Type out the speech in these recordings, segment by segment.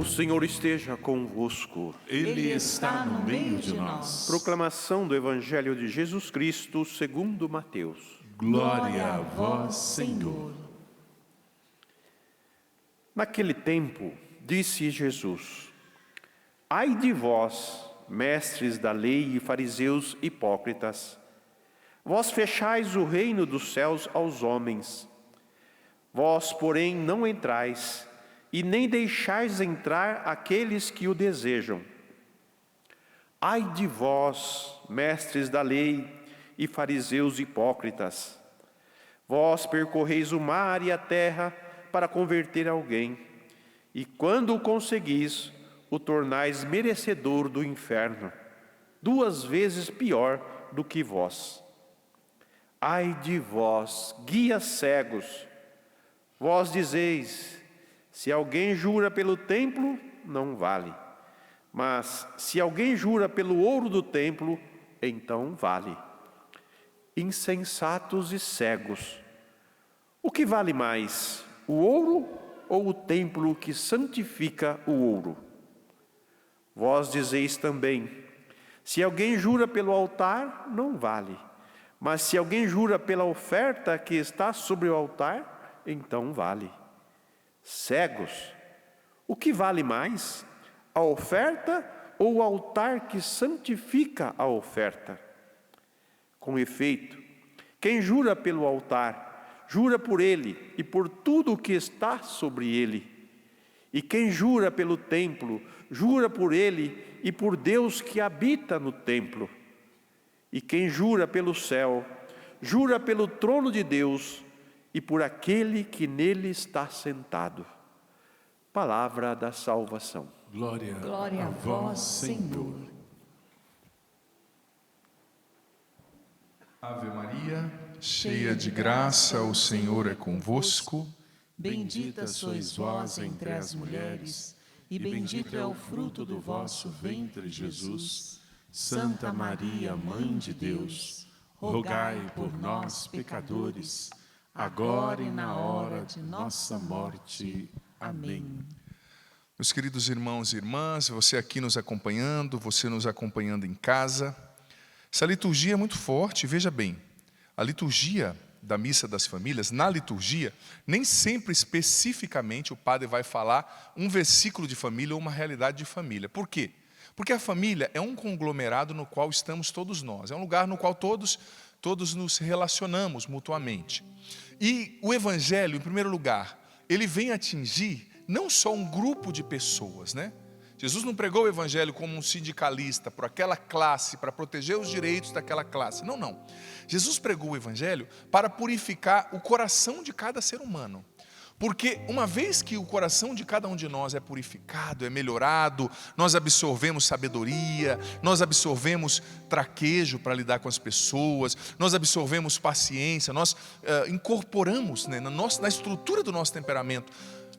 O Senhor esteja convosco. Ele está no meio de nós. Proclamação do Evangelho de Jesus Cristo segundo Mateus. Glória a vós, Senhor. Naquele tempo, disse Jesus: Ai de vós, mestres da lei e fariseus hipócritas, vós fechais o reino dos céus aos homens. Vós, porém, não entrais, e nem deixais entrar aqueles que o desejam. Ai de vós, mestres da lei e fariseus hipócritas, vós percorreis o mar e a terra para converter alguém, e quando o conseguis, o tornais merecedor do inferno, 2 vezes pior do que vós. Ai de vós, guias cegos, vós dizeis: se alguém jura pelo templo, não vale. Mas se alguém jura pelo ouro do templo, então vale. Insensatos e cegos, o que vale mais, o ouro ou o templo que santifica o ouro? Vós dizeis também: se alguém jura pelo altar, não vale. Mas se alguém jura pela oferta que está sobre o altar, então vale. Cegos, o que vale mais, a oferta ou o altar que santifica a oferta? Com efeito, quem jura pelo altar, jura por ele e por tudo o que está sobre ele. E quem jura pelo templo, jura por ele e por Deus que habita no templo. E quem jura pelo céu, jura pelo trono de Deus e por aquele que nele está sentado. Palavra da salvação. Glória a vós, Senhor. Ave Maria, cheia de graça, o Senhor é convosco. Bendita sois vós entre as mulheres, e bendito é o fruto do vosso ventre, Jesus. Santa Maria, Mãe de Deus, rogai por nós, pecadores, agora e na hora de nossa morte. Amém. Meus queridos irmãos e irmãs, você aqui nos acompanhando, você nos acompanhando em casa, essa liturgia é muito forte, veja bem, a liturgia da Missa das Famílias, na liturgia, nem sempre especificamente o padre vai falar um versículo de família ou uma realidade de família. Por quê? Porque a família é um conglomerado no qual estamos todos nós, é um lugar no qual todos nos relacionamos mutuamente. E o Evangelho, em primeiro lugar, ele vem atingir não só um grupo de pessoas, né? Jesus não pregou o Evangelho como um sindicalista, por aquela classe, para proteger os direitos daquela classe. Não, não. Jesus pregou o Evangelho para purificar o coração de cada ser humano. Porque uma vez que o coração de cada um de nós é purificado, é melhorado, nós absorvemos sabedoria, nós absorvemos traquejo para lidar com as pessoas, nós absorvemos paciência, nós incorporamos, né, na estrutura do nosso temperamento,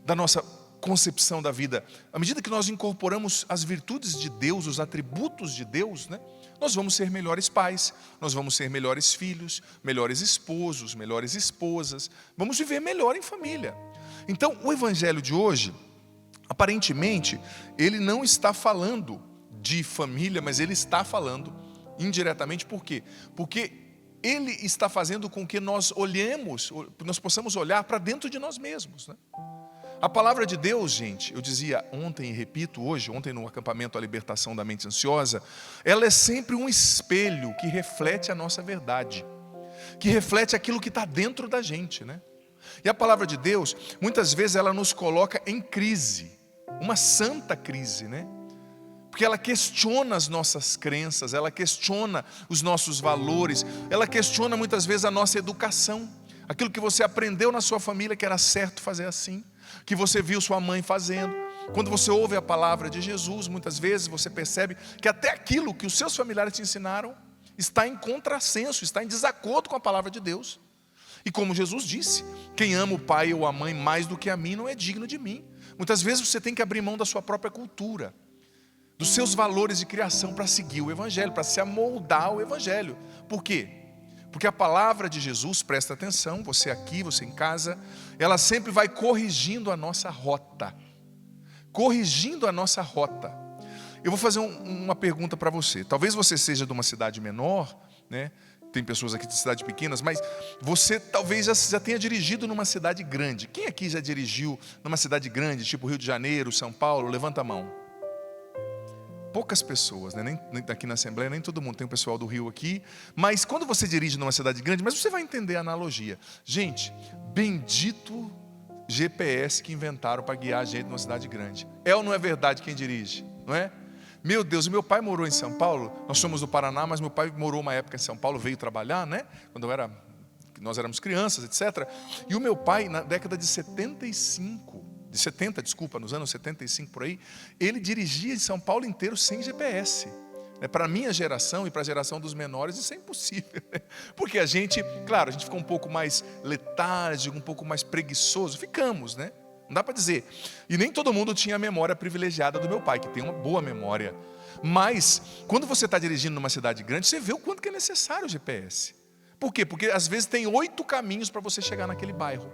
da nossa concepção da vida, à medida que nós incorporamos as virtudes de Deus, os atributos de Deus, né, nós vamos ser melhores pais, nós vamos ser melhores filhos, melhores esposos, melhores esposas, vamos viver melhor em família. Então, o Evangelho de hoje, aparentemente, ele não está falando de família, mas ele está falando indiretamente, por quê? Porque ele está fazendo com que nós possamos olhar para dentro de nós mesmos, né? A palavra de Deus, gente, eu dizia ontem e repito hoje, ontem no acampamento A Libertação da Mente Ansiosa, ela é sempre um espelho que reflete a nossa verdade, que reflete aquilo que está dentro da gente, né? E a palavra de Deus, muitas vezes ela nos coloca em crise, uma santa crise, né? Porque ela questiona as nossas crenças, ela questiona os nossos valores, ela questiona muitas vezes a nossa educação, aquilo que você aprendeu na sua família que era certo fazer assim, que você viu sua mãe fazendo. Quando você ouve a palavra de Jesus, muitas vezes você percebe que até aquilo que os seus familiares te ensinaram está em contrassenso, está em desacordo com a palavra de Deus. E como Jesus disse, quem ama o pai ou a mãe mais do que a mim não é digno de mim. Muitas vezes você tem que abrir mão da sua própria cultura, dos seus valores de criação para seguir o Evangelho, para se amoldar ao Evangelho. Por quê? Porque a palavra de Jesus, presta atenção, você aqui, você em casa, ela sempre vai corrigindo a nossa rota. corrigindo a nossa rota. Eu vou fazer uma pergunta para você. Talvez você seja de uma cidade menor, né? Tem pessoas aqui de cidades pequenas, mas você talvez já tenha dirigido numa cidade grande. Quem aqui já dirigiu numa cidade grande, tipo Rio de Janeiro, São Paulo? Levanta a mão. Poucas pessoas, né? Nem aqui na Assembleia, nem todo mundo. Tem o pessoal do Rio aqui. Mas quando você dirige numa cidade grande, mas você vai entender a analogia. Gente, bendito GPS que inventaram para guiar a gente numa cidade grande. É ou não é verdade quem dirige? Não é? Meu Deus, meu pai morou em São Paulo. Nós somos do Paraná, mas meu pai morou uma época em São Paulo, veio trabalhar, né? Quando nós éramos crianças, etc. E o meu pai, na década de 70, nos anos 75 por aí, ele dirigia em São Paulo inteiro sem GPS. Para a minha geração e para a geração dos menores, isso é impossível, né? Porque a gente ficou um pouco mais letárgico, um pouco mais preguiçoso. Ficamos, né? Não dá para dizer. E nem todo mundo tinha a memória privilegiada do meu pai, que tem uma boa memória. Mas, quando você está dirigindo numa cidade grande, você vê o quanto que é necessário o GPS. Por quê? Porque às vezes tem 8 caminhos para você chegar naquele bairro.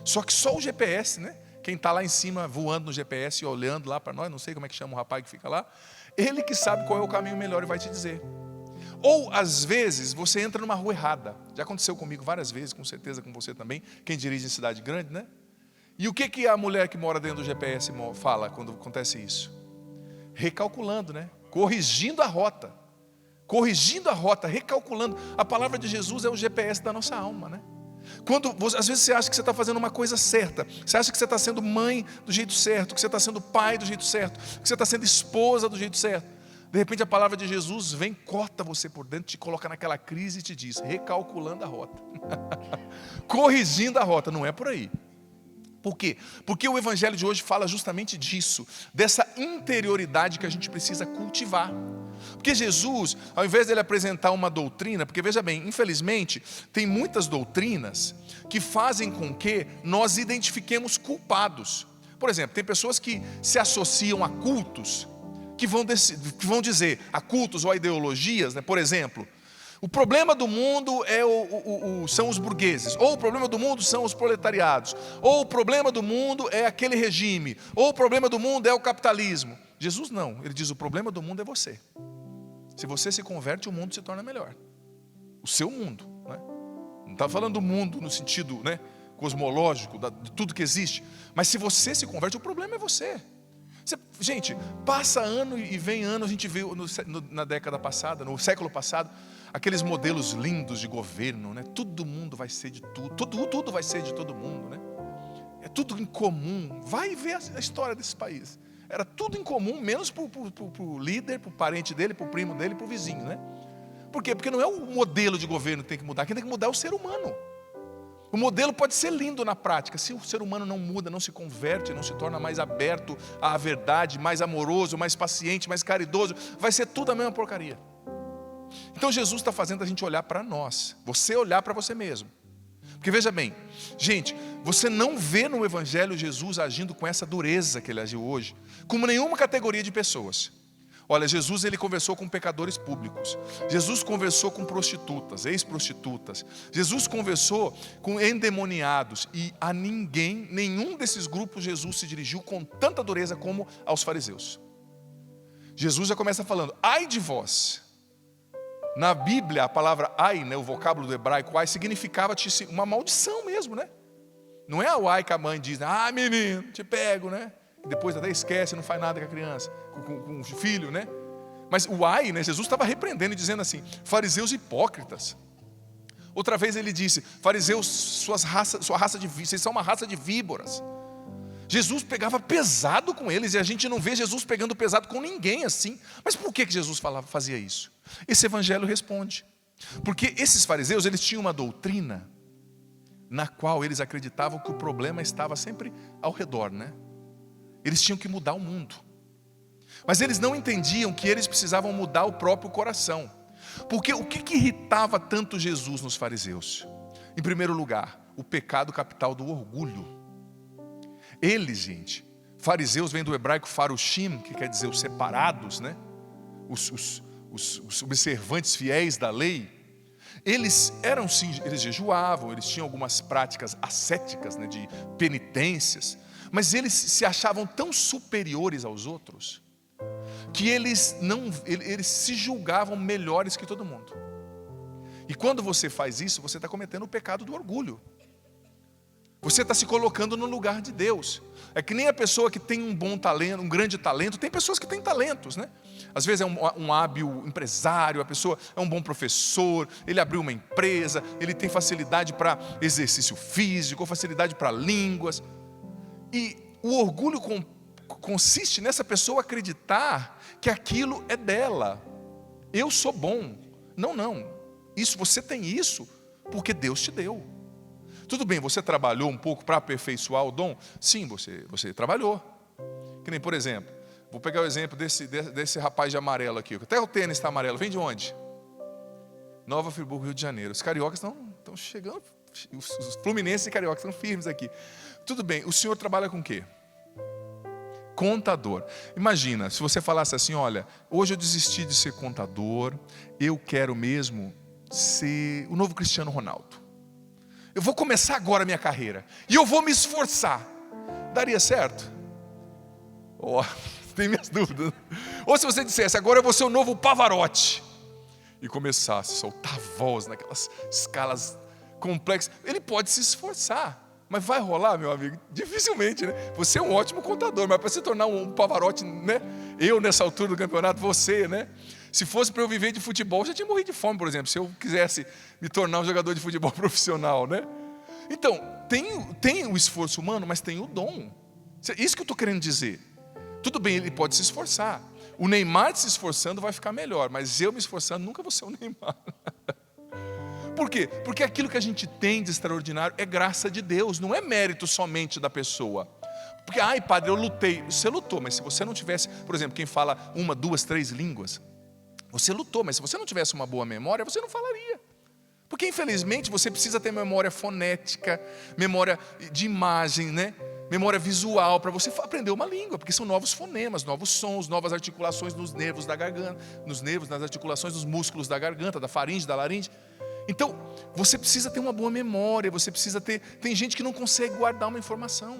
Só que só o GPS, né? Quem está lá em cima voando no GPS e olhando lá para nós, não sei como é que chama o rapaz que fica lá, ele que sabe qual é o caminho melhor e vai te dizer. Ou, às vezes, você entra numa rua errada. Já aconteceu comigo várias vezes, com certeza com você também, quem dirige em cidade grande, né? E o que a mulher que mora dentro do GPS fala quando acontece isso? Recalculando, né? Corrigindo a rota. Corrigindo a rota, recalculando. A palavra de Jesus é o GPS da nossa alma, né? Às vezes você acha que você está fazendo uma coisa certa. Você acha que você está sendo mãe do jeito certo, que você está sendo pai do jeito certo, que você está sendo esposa do jeito certo. De repente a palavra de Jesus vem, corta você por dentro, te coloca naquela crise e te diz, recalculando a rota. Corrigindo a rota, não é por aí. Por quê? Porque o evangelho de hoje fala justamente disso, dessa interioridade que a gente precisa cultivar. Porque Jesus, ao invés de ele apresentar uma doutrina, porque veja bem, infelizmente, tem muitas doutrinas que fazem com que nós identifiquemos culpados. Por exemplo, tem pessoas que se associam a cultos, que vão dizer a cultos ou a ideologias, né? Por exemplo, o problema do mundo são os burgueses, ou o problema do mundo são os proletariados, ou o problema do mundo é aquele regime, ou o problema do mundo é o capitalismo. Jesus não, ele diz o problema do mundo é você. Se você se converte, o mundo se torna melhor. O seu mundo, né? Não está falando do mundo no sentido, né, cosmológico, de tudo que existe, mas se você se converte, o problema é você. Gente, passa ano e vem ano, a gente viu na década passada, no século passado, aqueles modelos lindos de governo, né? Todo mundo vai ser de tudo vai ser de todo mundo, né? É tudo em comum. Vai ver a história desse país. Era tudo em comum, menos para o líder, para o parente dele, para o primo dele, para o vizinho, né? Por quê? Porque não é o modelo de governo que tem que mudar, quem tem que mudar é o ser humano. O modelo pode ser lindo na prática, se o ser humano não muda, não se converte, não se torna mais aberto à verdade, mais amoroso, mais paciente, mais caridoso, vai ser tudo a mesma porcaria. Então Jesus está fazendo a gente olhar para nós, você olhar para você mesmo. Porque veja bem, gente, você não vê no Evangelho Jesus agindo com essa dureza que ele agiu hoje, como nenhuma categoria de pessoas. Olha, Jesus ele conversou com pecadores públicos. Jesus conversou com prostitutas, ex-prostitutas. Jesus conversou com endemoniados. E a nenhum desses grupos Jesus se dirigiu com tanta dureza como aos fariseus. Jesus já começa falando, ai de vós. Na Bíblia, a palavra ai, né, o vocábulo do hebraico ai, significava uma maldição mesmo, né? Não é o ai que a mãe diz, ah menino, te pego, né? Depois até esquece, não faz nada com a criança, com o filho, né? Mas o ai, né? Jesus estava repreendendo e dizendo assim, fariseus hipócritas. Outra vez ele disse, fariseus, sua raça de víboras, vocês são uma raça de víboras. Jesus pegava pesado com eles, e a gente não vê Jesus pegando pesado com ninguém assim. Mas por que Jesus fazia isso? Esse evangelho responde. Porque esses fariseus, eles tinham uma doutrina na qual eles acreditavam que o problema estava sempre ao redor, né? Eles tinham que mudar o mundo. Mas eles não entendiam que eles precisavam mudar o próprio coração. Porque o que irritava tanto Jesus nos fariseus? Em primeiro lugar, o pecado capital do orgulho. Eles, gente, fariseus vem do hebraico farushim, que quer dizer os separados, né? Os observantes fiéis da lei. Eles eram sim, eles jejuavam, eles tinham algumas práticas ascéticas, né, de penitências. Mas eles se achavam tão superiores aos outros, que eles se julgavam melhores que todo mundo. E quando você faz isso, você está cometendo o pecado do orgulho. Você está se colocando no lugar de Deus. É que nem a pessoa que tem um bom talento, um grande talento. Tem pessoas que têm talentos, né? Às vezes é um hábil empresário, a pessoa é um bom professor, ele abriu uma empresa, ele tem facilidade para exercício físico, facilidade para línguas. E o orgulho consiste nessa pessoa acreditar que aquilo é dela. Eu sou bom. Não. Você tem isso porque Deus te deu. Tudo bem, você trabalhou um pouco para aperfeiçoar o dom? Sim, você trabalhou. Que nem, por exemplo, vou pegar o exemplo desse rapaz de amarelo aqui. Até o tênis está amarelo. Vem de onde? Nova Friburgo, Rio de Janeiro. Os cariocas estão chegando. Os fluminenses e cariocas estão firmes aqui. Tudo bem, o senhor trabalha com o quê? Contador. Imagina, se você falasse assim, olha, hoje eu desisti de ser contador, eu quero mesmo ser o novo Cristiano Ronaldo. Eu vou começar agora a minha carreira e eu vou me esforçar. Daria certo? Tem minhas dúvidas. Ou se você dissesse, agora eu vou ser o novo Pavarotti, e começasse a soltar a voz naquelas escalas complexas, ele pode se esforçar. Mas vai rolar, meu amigo? Dificilmente, né? Você é um ótimo contador, mas para se tornar um Pavarotti, né? Eu nessa altura do campeonato, você, né? Se fosse para eu viver de futebol, eu já tinha morrido de fome, por exemplo, se eu quisesse me tornar um jogador de futebol profissional, né? Então, tem o esforço humano, mas tem o dom. Isso que eu estou querendo dizer. Tudo bem, ele pode se esforçar. O Neymar se esforçando vai ficar melhor, mas eu me esforçando nunca vou ser o Neymar. Por quê? Porque aquilo que a gente tem de extraordinário é graça de Deus, não é mérito somente da pessoa. Porque, ai padre, eu lutei. Você lutou, mas se você não tivesse, por exemplo, quem fala 1, 2, 3 línguas, você lutou, mas se você não tivesse uma boa memória, você não falaria. Porque infelizmente você precisa ter memória fonética, memória de imagem, né? Memória visual, para você aprender uma língua, porque são novos fonemas, novos sons, novas articulações nos nervos da garganta, nas articulações dos músculos da garganta, da faringe, da laringe. Então, você precisa ter uma boa memória, você precisa ter... Tem gente que não consegue guardar uma informação,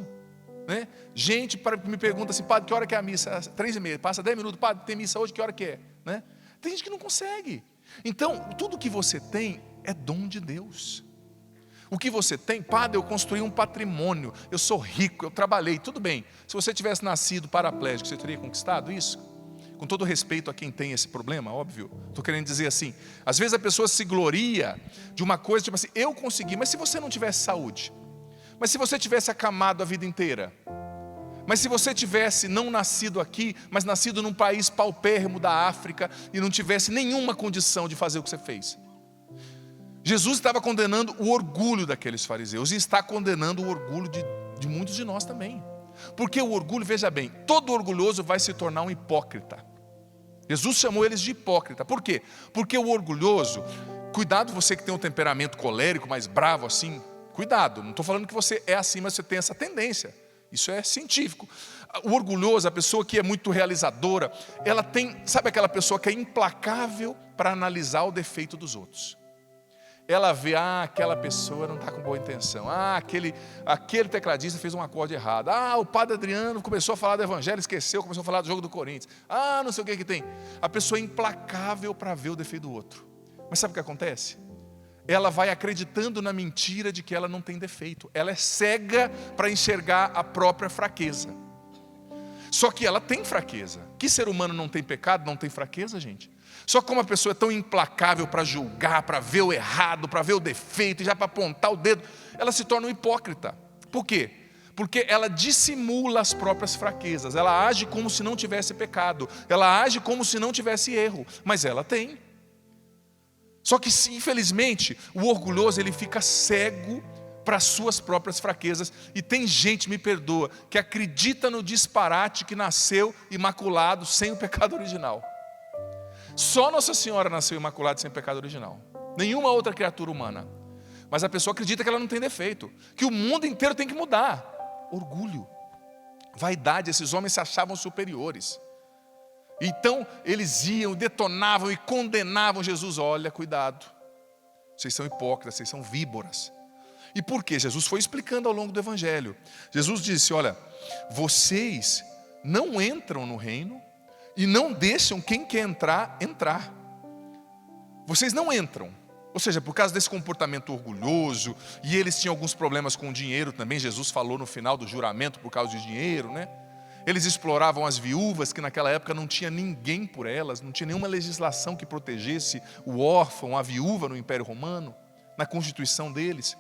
né? Gente me pergunta assim, padre, que hora que é a missa? 3h30, passa 10 minutos, padre, tem missa hoje, que hora que é? Né? Tem gente que não consegue. Então, tudo que você tem é dom de Deus. O que você tem, padre, eu construí um patrimônio, eu sou rico, eu trabalhei, tudo bem. Se você tivesse nascido paraplégico, você teria conquistado isso? Com todo respeito a quem tem esse problema, óbvio. Estou querendo dizer assim, às vezes a pessoa se gloria de uma coisa, tipo assim, eu consegui, mas se você não tivesse saúde? Mas se você tivesse acamado a vida inteira? Mas se você tivesse não nascido aqui, mas nascido num país paupérrimo da África e não tivesse nenhuma condição de fazer o que você fez? Jesus estava condenando o orgulho daqueles fariseus e está condenando o orgulho de muitos de nós também. Porque o orgulho, veja bem, todo orgulhoso vai se tornar um hipócrita. Jesus chamou eles de hipócrita. Por quê? Porque o orgulhoso, cuidado você que tem um temperamento colérico, mais bravo assim, cuidado, não estou falando que você é assim, mas você tem essa tendência. Isso é científico. O orgulhoso, a pessoa que é muito realizadora, ela tem, sabe aquela pessoa que é implacável para analisar o defeito dos outros. Ela vê, aquela pessoa não está com boa intenção. Aquele tecladista fez um acorde errado. O padre Adriano começou a falar do evangelho, esqueceu, começou a falar do jogo do Corinthians. Não sei o que tem. A pessoa é implacável para ver o defeito do outro. Mas sabe o que acontece? Ela vai acreditando na mentira de que ela não tem defeito. Ela é cega para enxergar a própria fraqueza. Só que ela tem fraqueza. Que ser humano não tem pecado, não tem fraqueza, gente? Só que como a pessoa é tão implacável para julgar, para ver o errado, para ver o defeito, e já para apontar o dedo, ela se torna um hipócrita. Por quê? Porque ela dissimula as próprias fraquezas. Ela age como se não tivesse pecado. Ela age como se não tivesse erro. Mas ela tem. Só que, infelizmente, o orgulhoso ele fica cego para as suas próprias fraquezas. E tem gente, me perdoa, que acredita no disparate que nasceu imaculado sem o pecado original. Só Nossa Senhora nasceu imaculada sem pecado original. Nenhuma outra criatura humana. Mas a pessoa acredita que ela não tem defeito. Que o mundo inteiro tem que mudar. Orgulho. Vaidade. Esses homens se achavam superiores. Então eles iam, detonavam e condenavam Jesus. Olha, cuidado. Vocês são hipócritas, vocês são víboras. E por quê? Jesus foi explicando ao longo do Evangelho. Jesus disse, olha, vocês não entram no reino e não deixam quem quer entrar, entrar. Vocês não entram. Ou seja, por causa desse comportamento orgulhoso, e eles tinham alguns problemas com o dinheiro também, Jesus falou no final do juramento por causa de dinheiro, né? Eles exploravam as viúvas, que naquela época não tinha ninguém por elas, não tinha nenhuma legislação que protegesse o órfão, a viúva no Império Romano, na Constituição deles.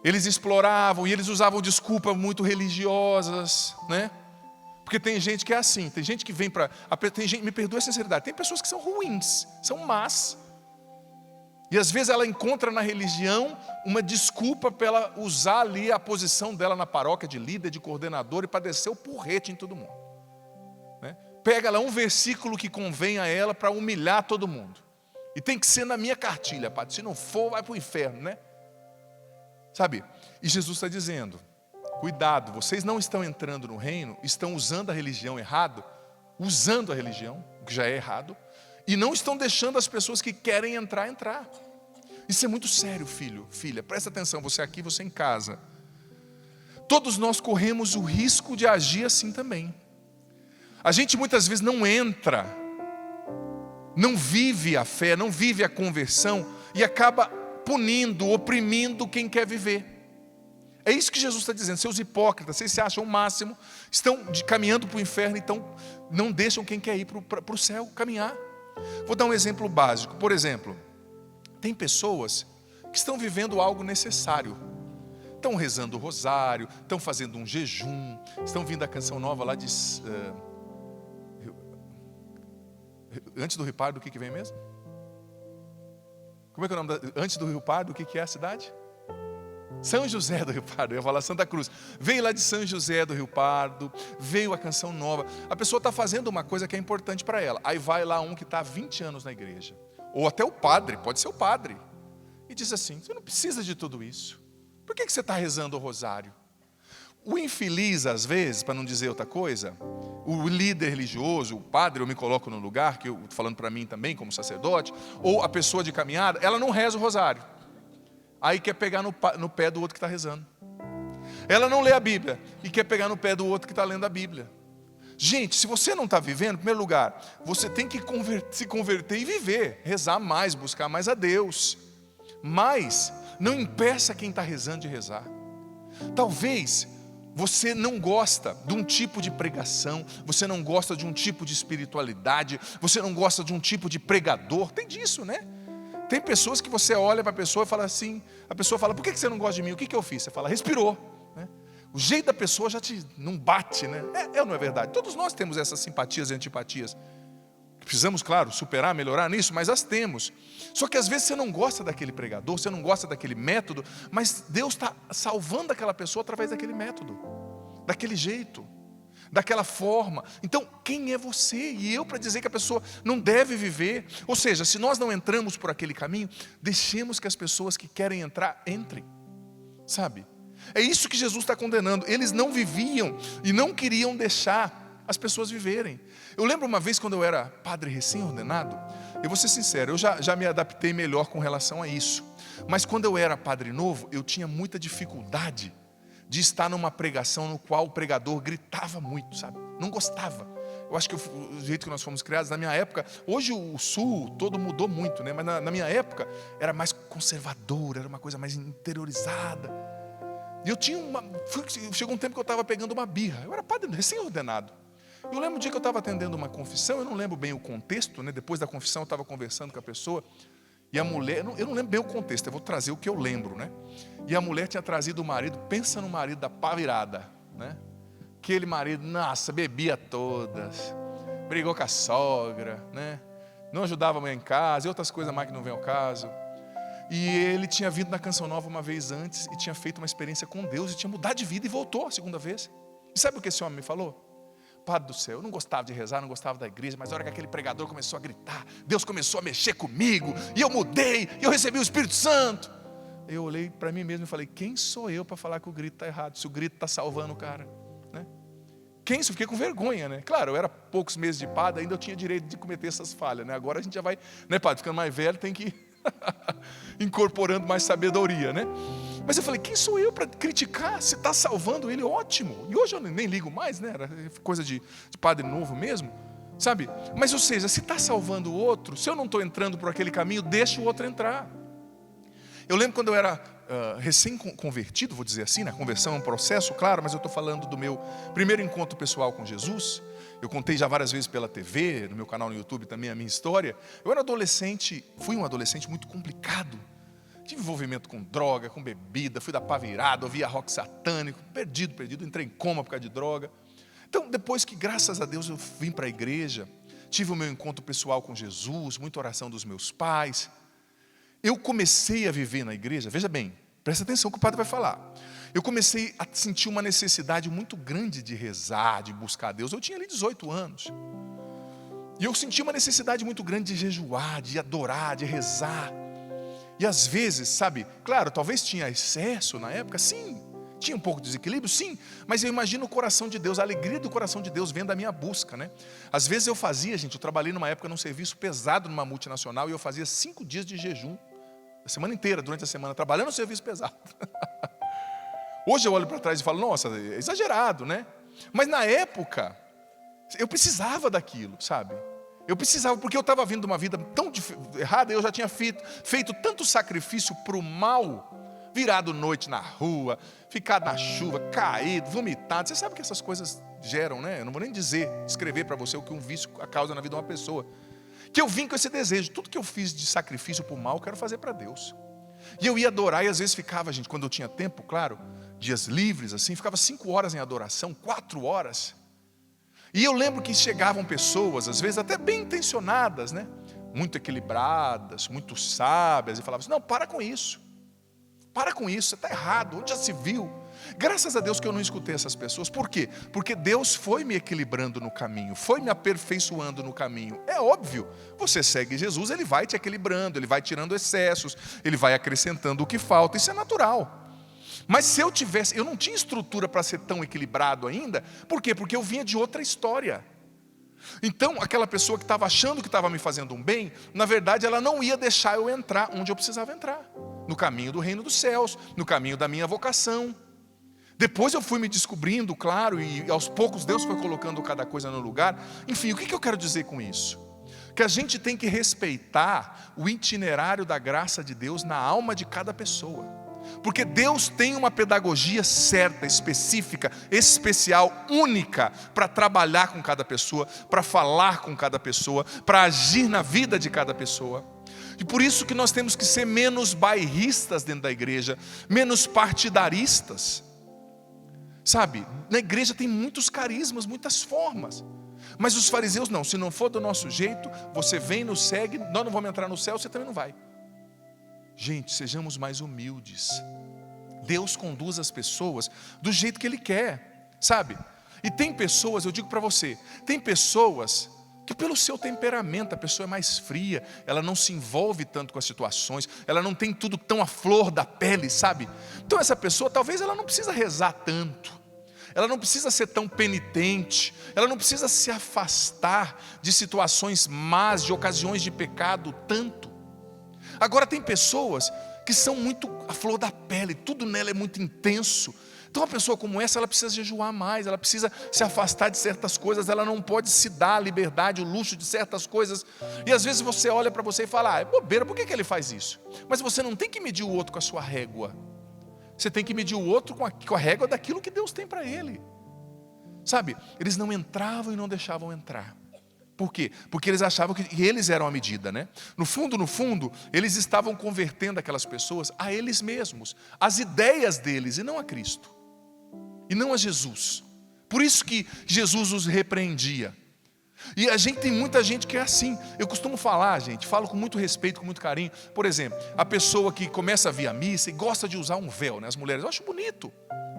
Eles exploravam e eles usavam desculpas muito religiosas, né? Porque tem gente que é assim, tem gente que vem para... Me perdoe a sinceridade, tem pessoas que são ruins, são más. E às vezes ela encontra na religião uma desculpa para ela usar ali a posição dela na paróquia de líder, de coordenador, e para descer o porrete em todo mundo, né? Pega lá um versículo que convém a ela para humilhar todo mundo. E tem que ser na minha cartilha, padre. Se não for, vai para o inferno, né? Sabe? E Jesus está dizendo, cuidado, vocês não estão entrando no reino, estão usando a religião errado, usando a religião, o que já é errado, e não estão deixando as pessoas que querem entrar, entrar. Isso é muito sério, filho, filha, presta atenção, você aqui, você em casa. Todos nós corremos o risco de agir assim também. A gente muitas vezes não entra, não vive a fé, não vive a conversão e acaba punindo, oprimindo quem quer viver. É isso que Jesus está dizendo, seus hipócritas, vocês se acham o máximo, estão caminhando para o inferno, então não deixam quem quer ir para o céu caminhar. Vou dar um exemplo básico, por exemplo, tem pessoas que estão vivendo algo necessário, estão rezando o rosário, estão fazendo um jejum, estão vindo a canção nova lá de... antes do Rio Pardo, o que vem mesmo? Como é que é o nome antes do Rio Pardo, o que é a cidade? São José do Rio Pardo, eu ia falar Santa Cruz. Veio lá de São José do Rio Pardo, veio a canção nova. A pessoa está fazendo uma coisa que é importante para ela. Aí vai lá um que está há 20 anos na igreja. Ou até o padre, pode ser o padre. E diz assim, você não precisa de tudo isso. Por que você está rezando o rosário? O infeliz, às vezes, para não dizer outra coisa, o líder religioso, o padre, eu me coloco no lugar, que eu estou falando para mim também, como sacerdote, ou a pessoa de caminhada, ela não reza o rosário. Aí quer pegar no pé do outro que está rezando. Ela não lê a Bíblia e quer pegar no pé do outro que está lendo a Bíblia. Gente, se você não está vivendo, em primeiro lugar, você tem que se converter e viver, rezar mais, buscar mais a Deus. Mas não impeça quem está rezando de rezar. Talvez você não gosta de um tipo de pregação, você não gosta de um tipo de espiritualidade, você não gosta de um tipo de pregador, tem disso, né? Tem pessoas que você olha para a pessoa e fala assim, a pessoa fala, por que você não gosta de mim? O que eu fiz? Você fala, respirou, né? O jeito da pessoa já não bate, né? É não é verdade? Todos nós temos essas simpatias e antipatias. Precisamos, claro, superar, melhorar nisso, mas as temos. Só que às vezes você não gosta daquele pregador, você não gosta daquele método, mas Deus está salvando aquela pessoa através daquele método, daquele jeito, daquela forma. Então, quem é você e eu para dizer que a pessoa não deve viver? Ou seja, se nós não entramos por aquele caminho, deixemos que as pessoas que querem entrar, entrem. Sabe? É isso que Jesus está condenando. Eles não viviam e não queriam deixar as pessoas viverem. Eu lembro uma vez quando eu era padre recém-ordenado, eu vou ser sincero, eu já me adaptei melhor com relação a isso. Mas quando eu era padre novo, eu tinha muita dificuldade de estar numa pregação no qual o pregador gritava muito, sabe? Não gostava. Eu acho que o jeito que nós fomos criados, na minha época, hoje o Sul todo mudou muito, né? Mas na minha época era mais conservador, era uma coisa mais interiorizada. E eu tinha chegou um tempo que eu estava pegando uma birra. Eu era padre recém-ordenado. Eu lembro um dia que eu estava atendendo uma confissão, eu não lembro bem o contexto, né? Depois da confissão eu estava conversando com a pessoa, e a mulher, eu não lembro bem o contexto, eu vou trazer o que eu lembro, né? E a mulher tinha trazido o marido, pensa no marido da pá virada, né? Aquele marido, nossa, bebia todas, brigou com a sogra, né? Não ajudava a mãe em casa, e outras coisas mais que não vem ao caso. E ele tinha vindo na Canção Nova uma vez antes, e tinha feito uma experiência com Deus, e tinha mudado de vida, e voltou a segunda vez. E sabe o que esse homem me falou? Padre do céu, eu não gostava de rezar, não gostava da igreja, mas a hora que aquele pregador começou a gritar, Deus começou a mexer comigo, e eu mudei, e eu recebi o Espírito Santo. Eu olhei para mim mesmo e falei, quem sou eu para falar que o grito está errado, se o grito está salvando o cara, né? Quem? Fiquei com vergonha, né? Claro, eu era poucos meses de padre, ainda eu tinha direito de cometer essas falhas, né? Agora a gente já vai, né, padre, ficando mais velho, tem que Incorporando mais sabedoria, né? Mas eu falei, quem sou eu para criticar? Se está salvando ele, ótimo. E hoje eu nem ligo mais, né? Era coisa de padre novo mesmo, sabe? Mas, ou seja, se está salvando o outro, se eu não estou entrando por aquele caminho, deixa o outro entrar. Eu lembro quando eu era recém-convertido, vou dizer assim, né? Conversão é um processo, claro, mas eu estou falando do meu primeiro encontro pessoal com Jesus. Eu contei já várias vezes pela TV, no meu canal no YouTube também a minha história. Eu era adolescente, fui um adolescente muito complicado. Tive envolvimento com droga, com bebida, fui da pá virada, ouvia rock satânico, perdido, entrei em coma por causa de droga. Então, depois que, graças a Deus, eu vim para a igreja, tive o meu encontro pessoal com Jesus, muita oração dos meus pais, eu comecei a viver na igreja, veja bem, presta atenção que o padre vai falar. Eu comecei a sentir uma necessidade muito grande de rezar, de buscar a Deus. Eu tinha ali 18 anos. E eu senti uma necessidade muito grande de jejuar, de adorar, de rezar. E às vezes, sabe, claro, talvez tinha excesso na época, sim. Tinha um pouco de desequilíbrio, sim. Mas eu imagino o coração de Deus, a alegria do coração de Deus vem da minha busca, né? Às vezes eu fazia, gente, eu trabalhei numa época num serviço pesado numa multinacional e eu fazia 5 dias de jejum. A semana inteira, durante a semana, trabalhando no serviço pesado. Hoje eu olho para trás e falo, nossa, é exagerado, né? Mas na época, eu precisava daquilo, sabe? Eu precisava, porque eu estava vindo de uma vida tão errada, eu já tinha feito tanto sacrifício para o mal, virado noite na rua, ficado na chuva, caído, vomitado. Você sabe o que essas coisas geram, né? Eu não vou nem descrever para você o que um vício causa na vida de uma pessoa. Que eu vim com esse desejo, tudo que eu fiz de sacrifício para o mal, eu quero fazer para Deus. E eu ia adorar, e às vezes ficava, gente, quando eu tinha tempo, claro, dias livres, assim, ficava 5 horas em adoração, 4 horas. E eu lembro que chegavam pessoas, às vezes até bem intencionadas, né? Muito equilibradas, muito sábias, e falavam assim, não, para com isso, você está errado, onde já se viu? Graças a Deus que eu não escutei essas pessoas. Por quê? Porque Deus foi me equilibrando no caminho, foi me aperfeiçoando no caminho. É óbvio, você segue Jesus, Ele vai te equilibrando, Ele vai tirando excessos, Ele vai acrescentando o que falta, isso é natural. Mas se eu não tinha estrutura para ser tão equilibrado ainda. Por quê? Porque eu vinha de outra história. Então, aquela pessoa que estava achando que estava me fazendo um bem, na verdade ela não ia deixar eu entrar onde eu precisava entrar. No caminho do reino dos céus, no caminho da minha vocação. Depois eu fui me descobrindo, claro, e aos poucos Deus foi colocando cada coisa no lugar. Enfim, o que eu quero dizer com isso? Que a gente tem que respeitar o itinerário da graça de Deus na alma de cada pessoa. Porque Deus tem uma pedagogia certa, específica, especial, única, para trabalhar com cada pessoa, para falar com cada pessoa, para agir na vida de cada pessoa. E por isso que nós temos que ser menos bairristas dentro da igreja, menos partidaristas. Sabe, na igreja tem muitos carismas, muitas formas. Mas os fariseus não, se não for do nosso jeito, você vem, nos segue, nós não vamos entrar no céu, você também não vai. Gente, sejamos mais humildes. Deus conduz as pessoas do jeito que Ele quer, sabe? E tem pessoas, eu digo para você, tem pessoas que pelo seu temperamento, a pessoa é mais fria, ela não se envolve tanto com as situações, ela não tem tudo tão à flor da pele, sabe? Então essa pessoa, talvez ela não precisa rezar tanto, ela não precisa ser tão penitente, ela não precisa se afastar de situações más, de ocasiões de pecado tanto. Agora tem pessoas que são muito à flor da pele, tudo nela é muito intenso. Então uma pessoa como essa, ela precisa jejuar mais, ela precisa se afastar de certas coisas, ela não pode se dar a liberdade, o luxo de certas coisas. E às vezes você olha para você e fala, é bobeira, por que ele faz isso? Mas você não tem que medir o outro com a sua régua. Você tem que medir o outro com a régua daquilo que Deus tem para ele. Sabe, eles não entravam e não deixavam entrar. Por quê? Porque eles achavam que eles eram a medida, né? No fundo, eles estavam convertendo aquelas pessoas a eles mesmos, às ideias deles e não a Cristo. E não a Jesus. Por isso que Jesus os repreendia. E a gente tem muita gente que é assim. Eu costumo falar, gente, falo com muito respeito, com muito carinho. Por exemplo, a pessoa que começa a vir à missa e gosta de usar um véu, né? As mulheres, eu acho bonito,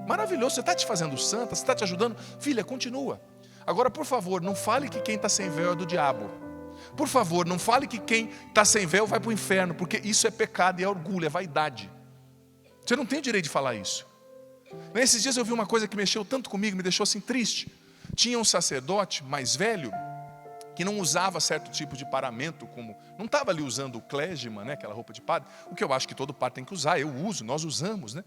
maravilhoso, você está te fazendo santa, você está te ajudando. Filha, continua. Agora, por favor, não fale que quem está sem véu é do diabo. Por favor, não fale que quem está sem véu vai para o inferno, porque isso é pecado e é orgulho, é vaidade. Você não tem o direito de falar isso. Nesses dias eu vi uma coisa que mexeu tanto comigo, me deixou assim triste. Tinha um sacerdote mais velho, que não usava certo tipo de paramento, como não estava ali usando o clégima, né, aquela roupa de padre, o que eu acho que todo padre tem que usar, eu uso, nós usamos, né?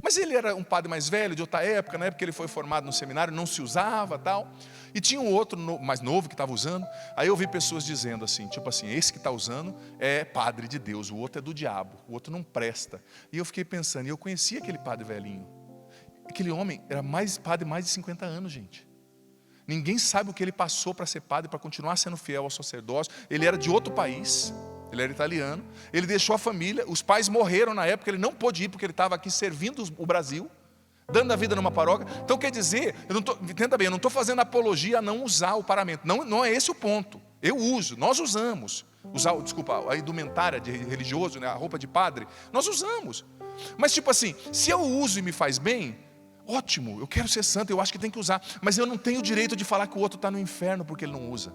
Mas ele era um padre mais velho, de outra época, na época que ele foi formado no seminário, não se usava tal. E tinha um outro mais novo que estava usando. Aí eu vi pessoas dizendo assim, tipo assim, esse que está usando é padre de Deus, o outro é do diabo, o outro não presta. E eu fiquei pensando, e eu conhecia aquele padre velhinho. Aquele homem era padre mais de 50 anos, gente. Ninguém sabe o que ele passou para ser padre, para continuar sendo fiel ao sacerdócio. Ele era de outro país, ele era italiano. Ele deixou a família, os pais morreram na época, ele não pôde ir porque ele estava aqui servindo o Brasil, dando a vida numa paróquia. Então quer dizer, entenda bem, eu não estou fazendo apologia a não usar o paramento. Não é esse o ponto. Eu uso, nós usamos. A indumentária de religioso, né, a roupa de padre, nós usamos. Mas tipo assim, se eu uso e me faz bem, ótimo, eu quero ser santo, eu acho que tem que usar. Mas eu não tenho o direito de falar que o outro está no inferno porque ele não usa.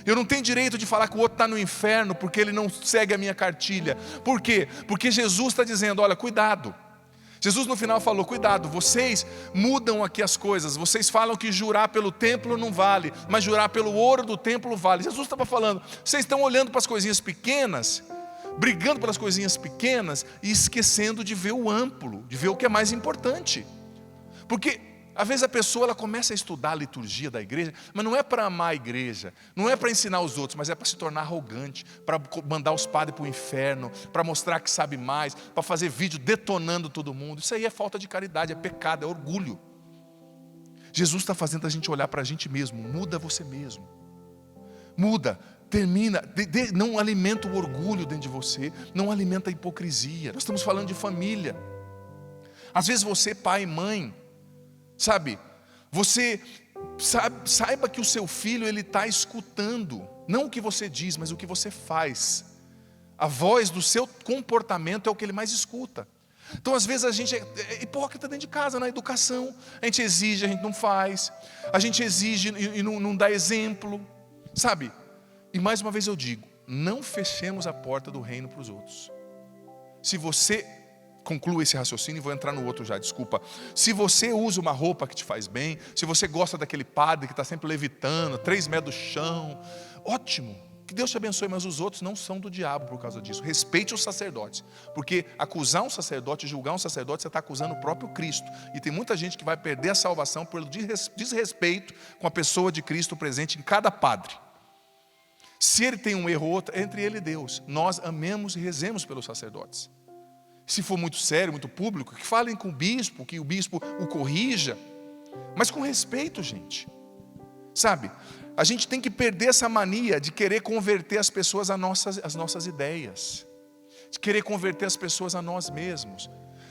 Eu não tenho direito de falar que o outro está no inferno porque ele não segue a minha cartilha. Por quê? Porque Jesus está dizendo, olha, cuidado. Jesus no final falou, cuidado, vocês mudam aqui as coisas. Vocês falam que jurar pelo templo não vale, mas jurar pelo ouro do templo vale. Jesus estava falando, vocês estão olhando para as coisinhas pequenas, brigando pelas coisinhas pequenas e esquecendo de ver o amplo, de ver o que é mais importante. Porque às vezes a pessoa ela começa a estudar a liturgia da igreja, mas não é para amar a igreja, não é para ensinar os outros, mas é para se tornar arrogante, para mandar os padres para o inferno, para mostrar que sabe mais, para fazer vídeo detonando todo mundo. Isso aí é falta de caridade, é pecado, é orgulho. Jesus está fazendo a gente olhar para a gente mesmo. Muda você mesmo. Muda, termina, não alimenta o orgulho dentro de você, não alimenta a hipocrisia. Nós estamos falando de família. Às vezes você, pai e mãe, sabe, você saiba que o seu filho ele está escutando, não o que você diz, mas o que você faz. A voz do seu comportamento é o que ele mais escuta. Então às vezes a gente é hipócrita dentro de casa, na educação. A gente exige, a gente não faz. A gente exige e não dá exemplo, sabe? E mais uma vez eu digo, não fechemos a porta do reino para os outros. Se você conclua esse raciocínio e vou entrar no outro já, desculpa. Se você usa uma roupa que te faz bem, se você gosta daquele padre que está sempre levitando, 3 metros do chão, ótimo, que Deus te abençoe, mas os outros não são do diabo por causa disso. Respeite os sacerdotes, porque acusar um sacerdote, julgar um sacerdote, você está acusando o próprio Cristo. E tem muita gente que vai perder a salvação pelo desrespeito com a pessoa de Cristo presente em cada padre. Se ele tem um erro ou outro, é entre ele e Deus. Nós amemos e rezemos pelos sacerdotes. Se for muito sério, muito público, que falem com o bispo, que o bispo o corrija, mas com respeito, gente. Sabe, a gente tem que perder essa mania de querer converter as pessoas às nossas ideias, de querer converter as pessoas a nós mesmos.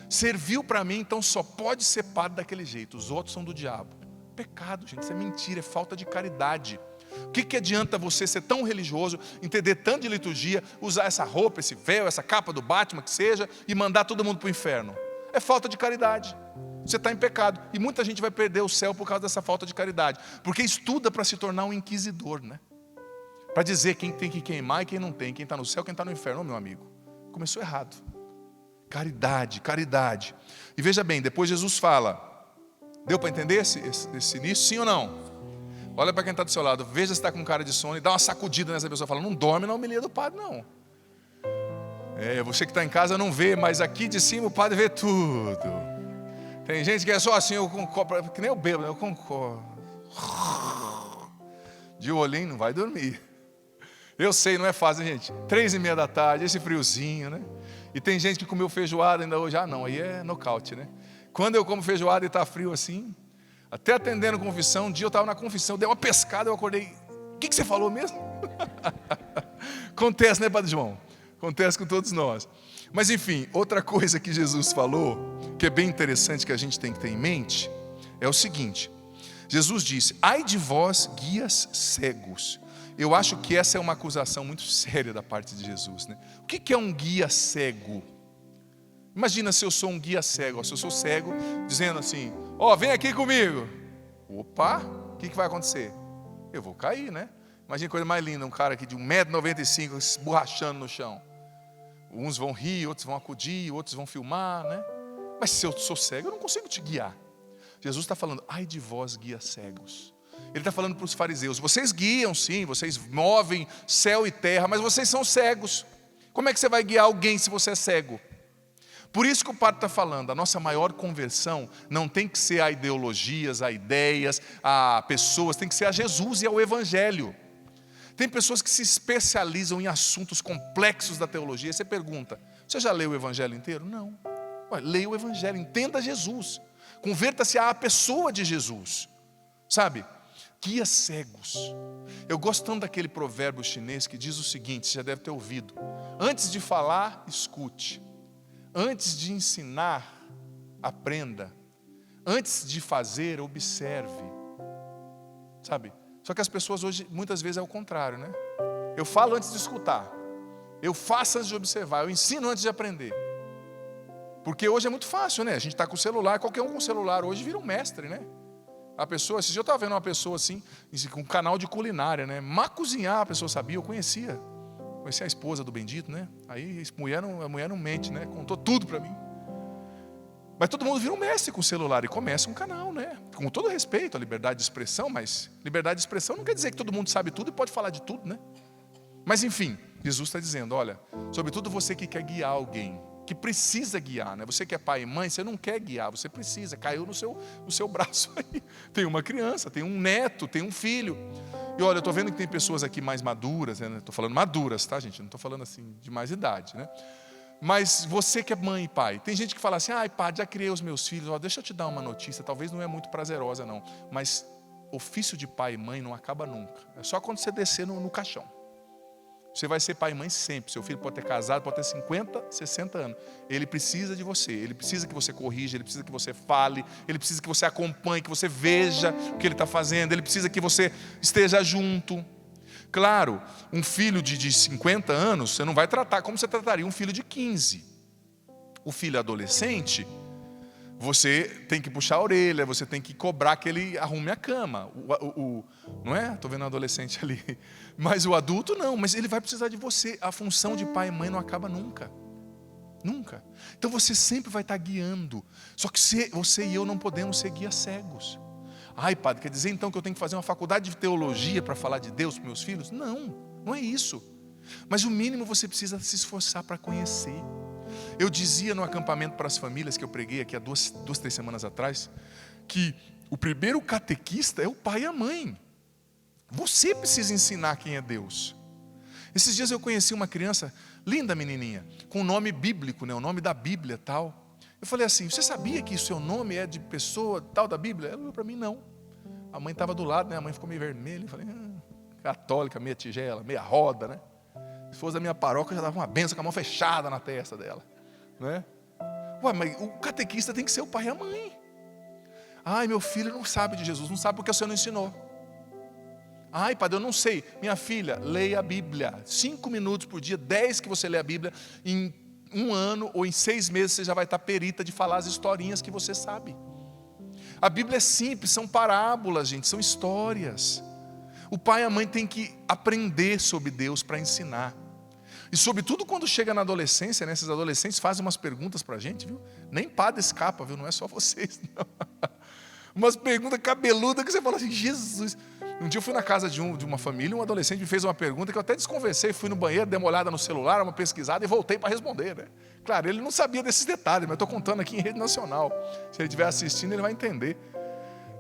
Serviu para mim, então só pode ser padre daquele jeito, os outros são do diabo. Pecado, gente, isso é mentira, é falta de caridade. O que adianta você ser tão religioso, entender tanto de liturgia, usar essa roupa, esse véu, essa capa do Batman, que seja, e mandar todo mundo para o inferno? É falta de caridade. Você está em pecado. E muita gente vai perder o céu por causa dessa falta de caridade. Porque estuda para se tornar um inquisidor, né? Para dizer quem tem que queimar e quem não tem, quem está no céu, quem está no inferno. Ô, meu amigo, começou errado. Caridade, caridade. E veja bem, depois Jesus fala, deu para entender esse início, sim ou não? Olha para quem está do seu lado, veja se está com cara de sono e dá uma sacudida nessa pessoa. Fala, não dorme na homilia do padre, não. Você que está em casa não vê, mas aqui de cima o padre vê tudo. Tem gente que é só assim, eu concordo, que nem eu bebo, eu concordo. De olhinho não vai dormir. Eu sei, não é fácil, gente. 3:30 da tarde, esse friozinho, né? E tem gente que comeu feijoada ainda hoje, não, aí é nocaute, né? Quando eu como feijoada e está frio assim, até atendendo confissão, um dia eu estava na confissão, eu dei uma pescada, eu acordei, o que você falou mesmo? Acontece, né, Padre João? Acontece com todos nós. Mas enfim, outra coisa que Jesus falou, que é bem interessante que a gente tem que ter em mente, é o seguinte, Jesus disse, ai de vós guias cegos. Eu acho que essa é uma acusação muito séria da parte de Jesus, né? O que é um guia cego? Imagina se eu sou um guia cego, se eu sou cego, dizendo assim, vem aqui comigo. Opa, o que vai acontecer? Eu vou cair, né? Imagina coisa mais linda, um cara aqui de 1,95 m esborrachando no chão. Uns vão rir, outros vão acudir, outros vão filmar, né? Mas se eu sou cego, eu não consigo te guiar. Jesus está falando, ai de vós guias cegos. Ele está falando para os fariseus: vocês guiam sim, vocês movem céu e terra, mas vocês são cegos. Como é que você vai guiar alguém se você é cego? Por isso que o padre está falando, a nossa maior conversão não tem que ser a ideologias, a ideias, a pessoas, tem que ser a Jesus e ao Evangelho. Tem pessoas que se especializam em assuntos complexos da teologia. Você pergunta: você já leu o Evangelho inteiro? Não. Leia o Evangelho, entenda Jesus, converta-se à pessoa de Jesus, sabe? Guia cegos. Eu gosto tanto daquele provérbio chinês que diz o seguinte, você já deve ter ouvido: antes de falar, escute; antes de ensinar, aprenda; antes de fazer, observe. Sabe? Só que as pessoas hoje, muitas vezes é o contrário, né? Eu falo antes de escutar, eu faço antes de observar, eu ensino antes de aprender. Porque hoje é muito fácil, né? A gente está com o celular, qualquer um com o celular hoje vira um mestre, né? A pessoa, esse dia eu estava vendo uma pessoa assim, com um canal de culinária, né? Mas cozinhar a pessoa sabia, eu conhecia a esposa do bendito, né? Aí a mulher não mente, né? Contou tudo para mim. Mas todo mundo vira um mestre com o celular e começa um canal, né? Com todo respeito à liberdade de expressão, mas liberdade de expressão não quer dizer que todo mundo sabe tudo e pode falar de tudo, né? Mas enfim, Jesus está dizendo: olha, sobretudo você que quer guiar alguém, que precisa guiar, né? Você que é pai e mãe, você não quer guiar, você precisa, caiu no seu braço aí. Tem uma criança, tem um neto, tem um filho. E olha, eu estou vendo que tem pessoas aqui mais maduras, né? Estou falando maduras, tá, gente? Não estou falando assim de mais idade, né? Mas você que é mãe e pai, tem gente que fala assim: ai, pai, já criei os meus filhos. Ó, deixa eu te dar uma notícia, talvez não é muito prazerosa não, mas ofício de pai e mãe não acaba nunca. É só quando você descer no caixão. Você vai ser pai e mãe sempre. Seu filho pode ter casado, pode ter 50, 60 anos. Ele precisa de você, ele precisa que você corrija, ele precisa que você fale, ele precisa que você acompanhe, que você veja o que ele está fazendo, ele precisa que você esteja junto. Claro, um filho de 50 anos, você não vai tratar como você trataria um filho de 15. O filho adolescente, você tem que puxar a orelha, você tem que cobrar que ele arrume a cama. Não é? Estou vendo um adolescente ali. Mas o adulto não, mas ele vai precisar de você. A função de pai e mãe não acaba nunca. Nunca. Então você sempre vai estar guiando. Só que você e eu não podemos ser guias cegos. Ai, padre, quer dizer então que eu tenho que fazer uma faculdade de teologia para falar de Deus para meus filhos? Não, não é isso. Mas o mínimo você precisa se esforçar para conhecer. Eu dizia no acampamento para as famílias que eu preguei aqui há 3 semanas atrás, que o primeiro catequista é o pai e a mãe. Você precisa ensinar quem é Deus. Esses dias eu conheci uma criança, linda menininha, com o nome bíblico, né, o nome da Bíblia tal. Eu falei assim: você sabia que o seu nome é de pessoa tal da Bíblia? Ela falou para mim: não. A mãe estava do lado, né? A mãe ficou meio vermelha. Eu falei: católica, meia tigela, meia roda, né? Se fosse da minha paróquia, já dava uma benção com a mão fechada na testa dela, né? Ué, mas o catequista tem que ser o pai e a mãe. Ai, meu filho não sabe de Jesus, não sabe porque o senhor não ensinou. Ai, padre, eu não sei. Minha filha, leia a Bíblia. 5 minutos por dia, 10 que você lê a Bíblia, em 1 ano ou em 6 meses você já vai estar perita de falar as historinhas que você sabe. A Bíblia é simples, são parábolas, gente, são histórias. O pai e a mãe têm que aprender sobre Deus para ensinar. E sobretudo quando chega na adolescência, né, esses adolescentes fazem umas perguntas para a gente, viu? Nem padre escapa, viu? Não é só vocês, não. Umas perguntas cabeludas que você fala assim: Jesus. Um dia eu fui na casa de uma família, um adolescente me fez uma pergunta que eu até desconversei, fui no banheiro, dei uma olhada no celular, uma pesquisada e voltei para responder, né? Claro, ele não sabia desses detalhes, mas estou contando aqui em rede nacional. Se ele estiver assistindo, ele vai entender.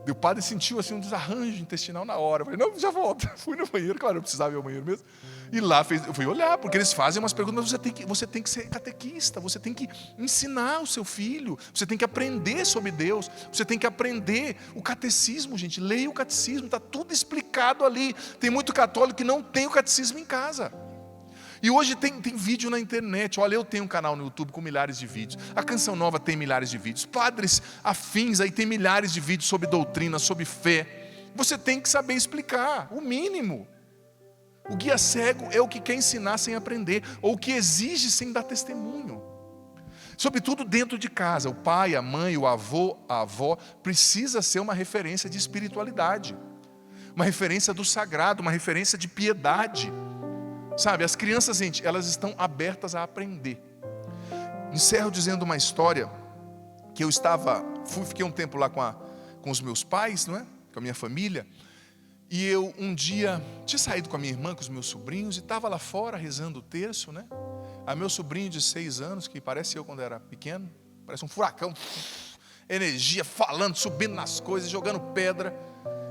E o padre sentiu assim um desarranjo intestinal na hora. Eu falei: não, já volto. Fui no banheiro, claro, eu precisava ir ao banheiro mesmo. E lá eu fui olhar, porque eles fazem umas perguntas, mas você tem que ser catequista, você tem que ensinar o seu filho, você tem que aprender sobre Deus, você tem que aprender o catecismo, gente. Leia o catecismo, está tudo explicado ali. Tem muito católico que não tem o catecismo em casa. E hoje tem vídeo na internet. Olha, eu tenho um canal no YouTube com milhares de vídeos. A Canção Nova tem milhares de vídeos. Padres afins aí tem milhares de vídeos sobre doutrina, sobre fé. Você tem que saber explicar, o mínimo. O guia cego é o que quer ensinar sem aprender, ou o que exige sem dar testemunho. Sobretudo dentro de casa, o pai, a mãe, o avô, a avó, precisa ser uma referência de espiritualidade, uma referência do sagrado, uma referência de piedade. Sabe, as crianças, gente, elas estão abertas a aprender. Encerro dizendo uma história que eu fiquei um tempo lá com os meus pais, não é? Com a minha família, E eu um dia tinha saído com a minha irmã, com os meus sobrinhos, e estava lá fora rezando o terço, né? Aí meu sobrinho de 6 anos, que parece eu quando era pequeno, parece um furacão, energia, falando, subindo nas coisas, jogando pedra.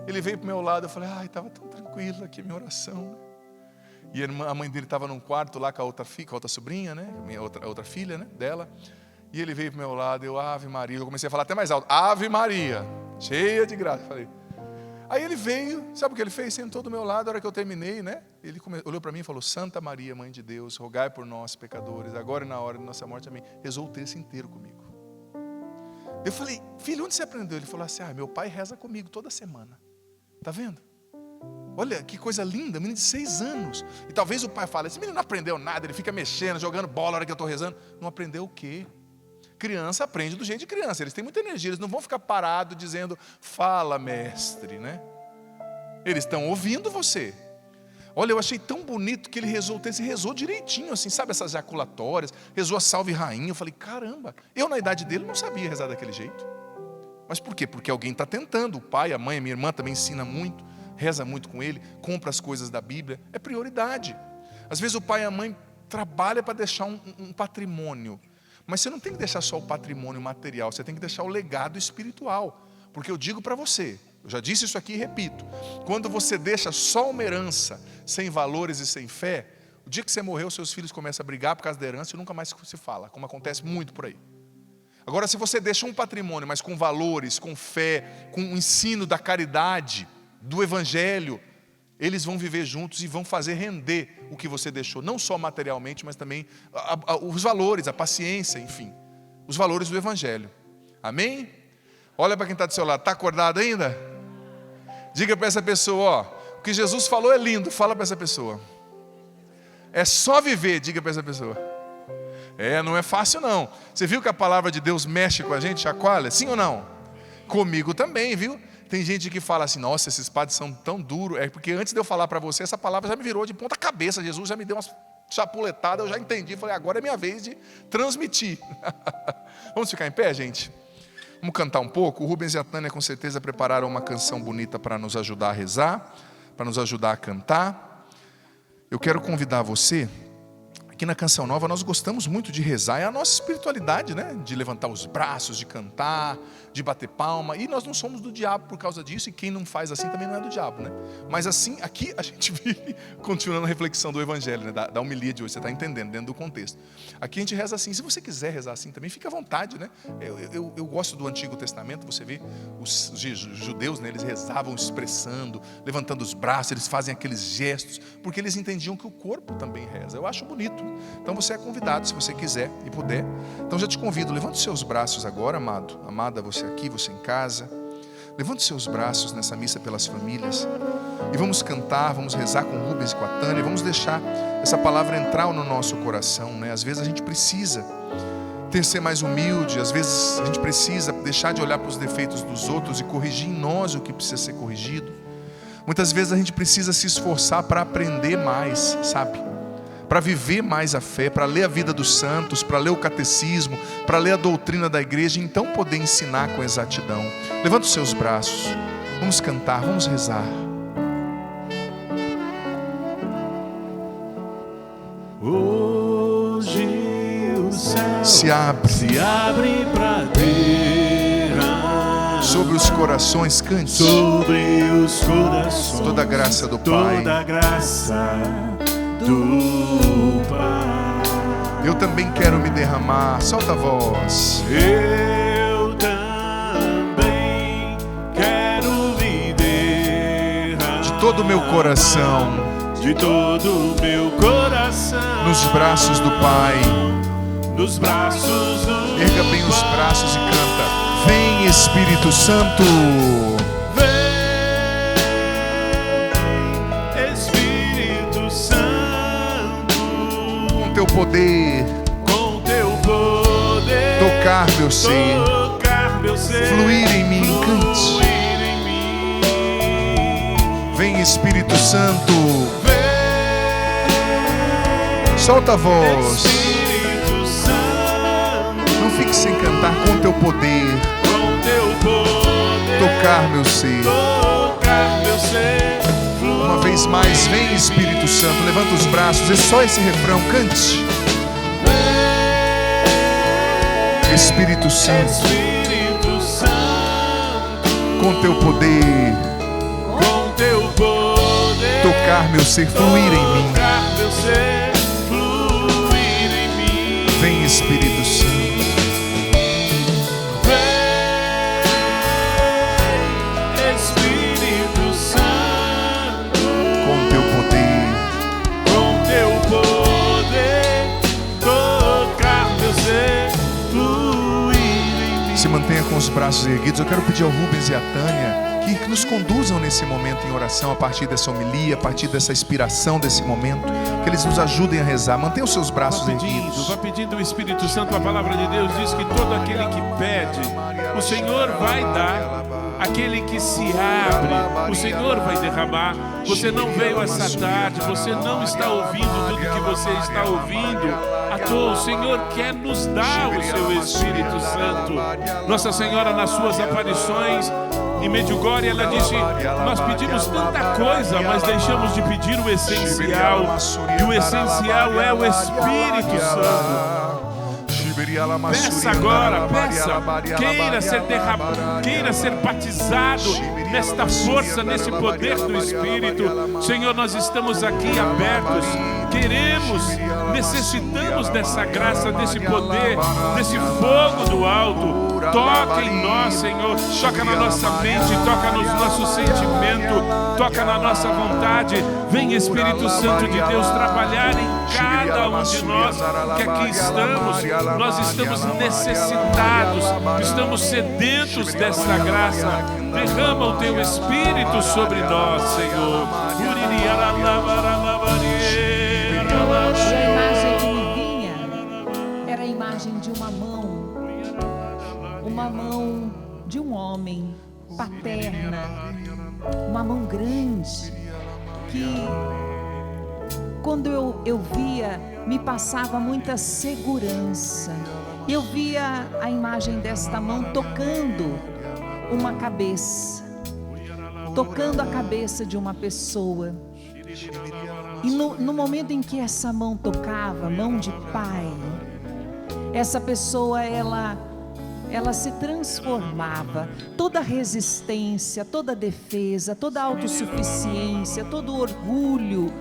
Ele veio para o meu lado, eu falei, estava tão tranquilo aqui a minha oração. E a mãe dele estava num quarto lá com a outra sobrinha, né? Minha outra filha, né? Dela. E ele veio para o meu lado, eu, Ave Maria. Eu comecei a falar até mais alto, Ave Maria, cheia de graça. Falei. Aí ele veio, sabe o que ele fez? Sentou do meu lado, a hora que eu terminei, né? Ele olhou para mim e falou, Santa Maria, Mãe de Deus, rogai por nós, pecadores, agora e na hora de nossa morte, amém. Rezou o terço inteiro comigo. Eu falei, filho, onde você aprendeu? Ele falou assim, meu pai reza comigo toda semana. Tá vendo? Olha que coisa linda, menino de 6 anos. E talvez o pai fale, esse menino não aprendeu nada, ele fica mexendo, jogando bola na hora que eu estou rezando. Não aprendeu o quê? Criança aprende do jeito de criança, eles têm muita energia, eles não vão ficar parados dizendo, fala mestre, né? Eles estão ouvindo você. Olha, eu achei tão bonito que ele rezou o texto, e rezou direitinho, assim, sabe essas jaculatórias, rezou a salve rainha. Eu falei, caramba, eu na idade dele não sabia rezar daquele jeito. Mas por quê? Porque alguém está tentando, o pai, a mãe, a minha irmã também ensina muito, reza muito com ele, compra as coisas da Bíblia, é prioridade. Às vezes o pai e a mãe trabalham para deixar um patrimônio, mas você não tem que deixar só o patrimônio material, você tem que deixar o legado espiritual. Porque eu digo para você, eu já disse isso aqui e repito, quando você deixa só uma herança, sem valores e sem fé, o dia que você morrer, os seus filhos começam a brigar por causa da herança e nunca mais se fala, como acontece muito por aí. Agora, se você deixa um patrimônio, mas com valores, com fé, com o ensino da caridade, do evangelho, eles vão viver juntos e vão fazer render o que você deixou, não só materialmente, mas também os valores, a paciência, enfim, os valores do evangelho. Amém? Olha para quem está do seu lado, está acordado ainda? Diga para essa pessoa, o que Jesus falou é lindo, fala para essa pessoa. É só viver, diga para essa pessoa. Não é fácil não. Você viu que a palavra de Deus mexe com a gente, chacoalha? Sim ou não? Comigo também, viu? Tem gente que fala assim, nossa, esses padres são tão duros. É porque antes de eu falar para você, essa palavra já me virou de ponta cabeça. Jesus já me deu umas chapuletadas, eu já entendi. Falei, agora é minha vez de transmitir. Vamos ficar em pé, gente? Vamos cantar um pouco? O Rubens e a Tânia com certeza prepararam uma canção bonita para nos ajudar a rezar, para nos ajudar a cantar. Eu quero convidar você. Aqui na Canção Nova nós gostamos muito de rezar, é a nossa espiritualidade, né? De levantar os braços, de cantar, de bater palma, e nós não somos do diabo por causa disso, e quem não faz assim também não é do diabo, né? Mas assim, aqui a gente vive, continuando a reflexão do evangelho, né? da homilia de hoje, você está entendendo, dentro do contexto. Aqui a gente reza assim, se você quiser rezar assim também, fica à vontade, né? Eu gosto do Antigo Testamento, você vê, os judeus, né? Eles rezavam expressando, levantando os braços, eles fazem aqueles gestos, porque eles entendiam que o corpo também reza, eu acho bonito. Então você é convidado, se você quiser e puder. Então já te convido, levante os seus braços agora, amado, amada, você aqui, você em casa. Levante os seus braços nessa missa pelas famílias. E vamos cantar, vamos rezar com o Rubens e com a Tânia. Vamos deixar essa palavra entrar no nosso coração, né? Às vezes a gente precisa ser mais humilde. Às vezes a gente precisa deixar de olhar para os defeitos dos outros e corrigir em nós o que precisa ser corrigido. Muitas vezes a gente precisa se esforçar para aprender mais, sabe? Para viver mais a fé, para ler a vida dos santos, para ler o catecismo, para ler a doutrina da igreja e então poder ensinar com exatidão. Levanta os seus braços, vamos cantar, vamos rezar. Hoje o céu se abre para derramar sobre os corações, cante sobre os corações toda a graça do Pai. Toda a graça do Pai. Eu também quero me derramar, solta a voz. Eu também quero me derramar De todo o meu coração, de todo o meu coração, nos braços do Pai. nos braços do Erga bem os braços e canta. Vem Espírito Santo. Teu poder, com teu poder, tocar meu ser, fluir em mim, cante. Vem Espírito Santo, solta a voz. Não fique sem cantar, com teu poder, tocar meu ser. vez mais, vem Espírito Santo, levanta os braços, é só esse refrão, cante. Espírito Santo, Espírito Santo, com teu poder, com teu poder, tocar meu ser, fluir em mim. tocar meu ser, fluir em mim. Vem Espírito Santo, Vem, Espírito Santo, com teu poder, tocar meu ser, fluir em mim. se mantenha com os braços erguidos. Eu quero pedir ao Rubens e à Tânia que nos conduzam nesse momento em oração, a partir dessa homilia, a partir dessa inspiração desse momento, que eles nos ajudem a rezar. Mantenha os seus braços erguidos. Vá pedindo o Espírito Santo. A palavra de Deus diz que todo aquele que pede, o Senhor vai dar. Aquele que se abre, o Senhor vai derramar. Você não veio essa tarde, você não está ouvindo tudo que você está ouvindo à toa. O Senhor quer nos dar o seu Espírito Santo. Nossa Senhora, nas suas aparições em Medjugorje, ela disse: nós pedimos tanta coisa, mas deixamos de pedir o essencial. E o essencial é o Espírito Santo. Peça agora, peça. Queira ser batizado nesta força, nesse poder do Espírito. Senhor, nós estamos aqui abertos. Queremos, necessitamos dessa graça, desse poder, desse fogo do alto. Toca em nós, Senhor. Toca na nossa mente, toca no nosso sentimento, toca na nossa vontade. Vem, Espírito Santo de Deus, trabalhar em cada um de nós que aqui estamos. Nós estamos necessitados, estamos sedentos dessa graça. Derrama o teu Espírito sobre nós, Senhor. E a imagem que me vinha era a imagem de uma mão de um homem, paterna, uma mão grande, que quando eu via, me passava muita segurança. Eu via a imagem desta mão tocando uma cabeça, tocando a cabeça de uma pessoa. E no momento em que essa mão tocava, mão de pai, essa pessoa, ela se transformava. Toda resistência, toda defesa, toda autossuficiência, todo orgulho,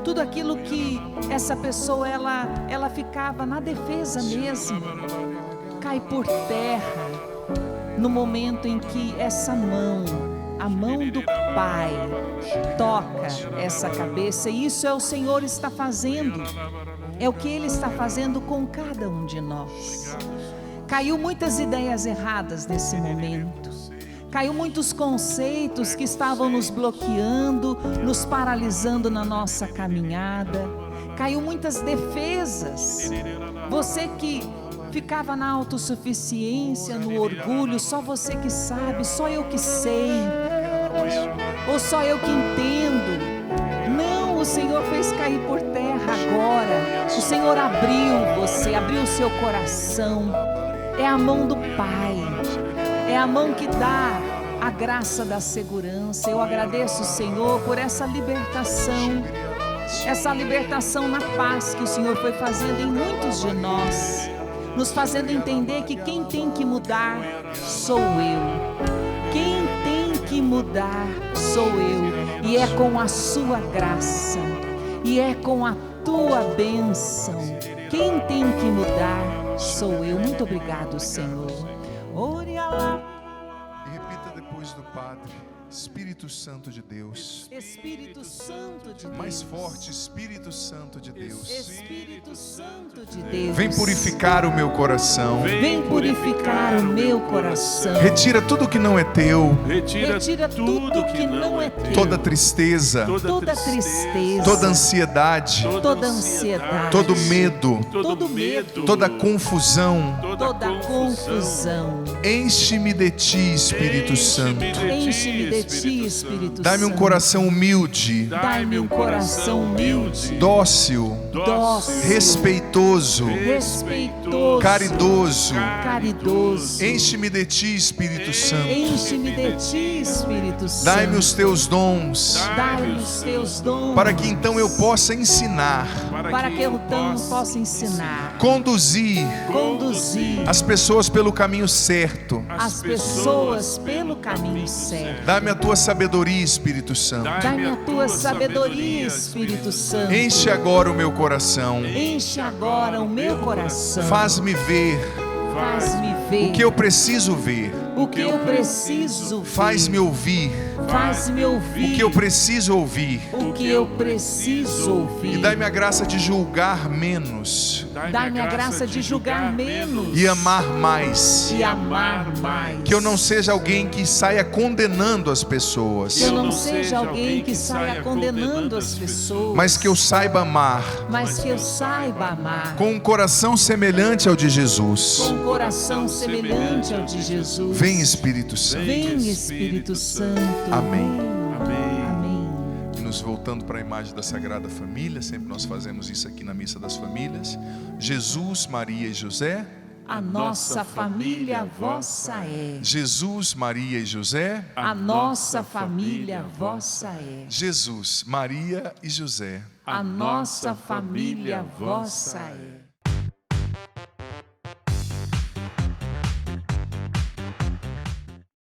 tudo aquilo que essa pessoa, ela ficava na defesa mesmo, cai por terra no momento em que essa mão, a mão do Pai, toca essa cabeça. E isso é o Senhor está fazendo, é o que Ele está fazendo com cada um de nós. Caiu muitas ideias erradas nesse momento, caiu muitos conceitos que estavam nos bloqueando, nos paralisando na nossa caminhada, caiu muitas defesas. Você que ficava na autossuficiência, no orgulho, só você que sabe, só eu que sei, ou só eu que entendo. Não, o Senhor fez cair por terra agora. O Senhor abriu você, abriu o seu coração. É a mão do Pai, é a mão que dá a graça da segurança. Eu agradeço, Senhor, por essa libertação na paz que o Senhor foi fazendo em muitos de nós, nos fazendo entender que quem tem que mudar sou eu. Quem tem que mudar sou eu. E é com a sua graça, e é com a tua bênção. Quem tem que mudar sou eu. Muito obrigado, Senhor. E repita depois do Padre: Espírito Santo de Deus. Espírito Santo de Deus. Mais forte, Espírito Santo de Deus. Espírito Santo de Deus. Vem purificar o meu coração. Vem purificar o meu coração. Retira tudo que não é teu. Retira tudo que não é teu. Toda tristeza, Toda tristeza. toda ansiedade, Toda ansiedade. todo medo, Todo medo. toda confusão. Toda confusão. Enche-me de ti, Espírito Santo. Enche-me de ti, Espírito Santo. Dai-me um coração humilde, Dai-me um coração humilde, dócil, dócil, respeitoso, respeitoso, caridoso. caridoso. Enche-me de ti, Espírito Santo. Enche-me de ti, Espírito Santo. Dai-me os teus dons, Dai-me os teus dons, para que então eu possa ensinar, para que eu então possa ensinar, conduzir conduzir as pessoas pelo caminho certo. as pessoas pelo caminho certo. Dá-me a tua sabedoria, Espírito Santo. Dai-me a tua sabedoria, Espírito Santo. Enche agora o meu coração. Enche agora o meu coração. Faz-me ver Faz-me ver o que eu preciso ver. o que eu preciso ver. Faz-me ouvir Faz-me ouvir o que eu preciso ouvir. o que eu preciso ouvir. E dai-me a graça de julgar menos Dai-me a graça de julgar menos e amar mais. e amar mais. Que eu não seja alguém que saia condenando as pessoas, Que eu não seja alguém que saia condenando as pessoas, mas que eu saiba amar mas que eu saiba amar com um coração semelhante ao de Jesus. com um coração semelhante ao de Jesus. Vem, Espírito Santo. Vem, Espírito Santo. Amém. Amém. E nos voltando para a imagem da Sagrada Família, sempre nós fazemos isso aqui na Missa das Famílias. Jesus, Maria e José. A nossa família vossa é. Jesus, Maria e José. A nossa família vossa é. Jesus, Maria e José. A nossa família vossa é.